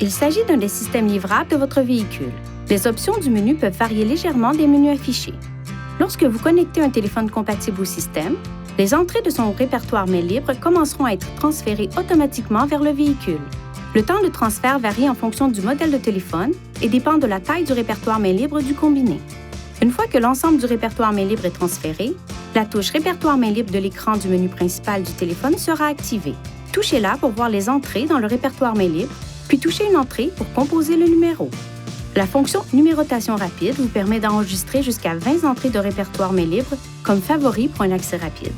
Il s'agit d'un des systèmes livrables de votre véhicule. Les options du menu peuvent varier légèrement des menus affichés. Lorsque vous connectez un téléphone compatible au système, les entrées de son répertoire main libre commenceront à être transférées automatiquement vers le véhicule. Le temps de transfert varie en fonction du modèle de téléphone et dépend de la taille du répertoire main libre du combiné. Une fois que l'ensemble du répertoire main libre est transféré, la touche répertoire main libre de l'écran du menu principal du téléphone sera activée. Touchez-la pour voir les entrées dans le répertoire main libre, puis touchez une entrée pour composer le numéro. La fonction numérotation rapide vous permet d'enregistrer jusqu'à 20 entrées de répertoire main libre comme favori pour un accès rapide.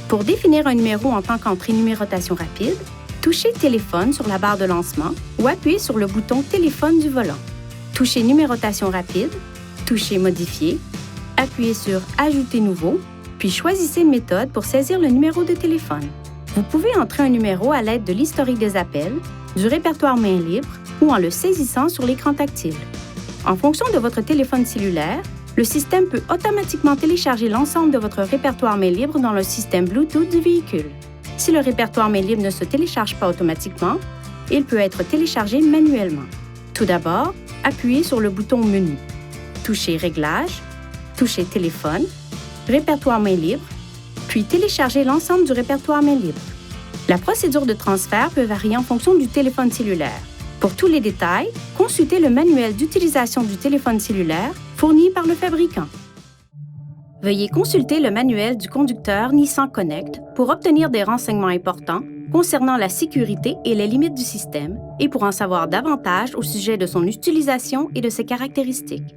Pour définir un numéro en tant qu'entrée numérotation rapide, touchez Téléphone sur la barre de lancement ou appuyez sur le bouton Téléphone du volant. Touchez Numérotation rapide, touchez Modifier, appuyez sur Ajouter nouveau, puis choisissez une méthode pour saisir le numéro de téléphone. Vous pouvez entrer un numéro à l'aide de l'historique des appels, du répertoire main libre ou en le saisissant sur l'écran tactile. En fonction de votre téléphone cellulaire, le système peut automatiquement télécharger l'ensemble de votre répertoire main libre dans le système Bluetooth du véhicule. Si le répertoire main libre ne se télécharge pas automatiquement, il peut être téléchargé manuellement. Tout d'abord, appuyez sur le bouton Menu. Touchez Réglages, touchez Téléphone, Répertoire main libre, puis téléchargez l'ensemble du répertoire main libre. La procédure de transfert peut varier en fonction du téléphone cellulaire. Pour tous les détails, consultez le manuel d'utilisation du téléphone cellulaire fourni par le fabricant. Veuillez consulter le manuel du conducteur Nissan Connect pour obtenir des renseignements importants concernant la sécurité et les limites du système et pour en savoir davantage au sujet de son utilisation et de ses caractéristiques.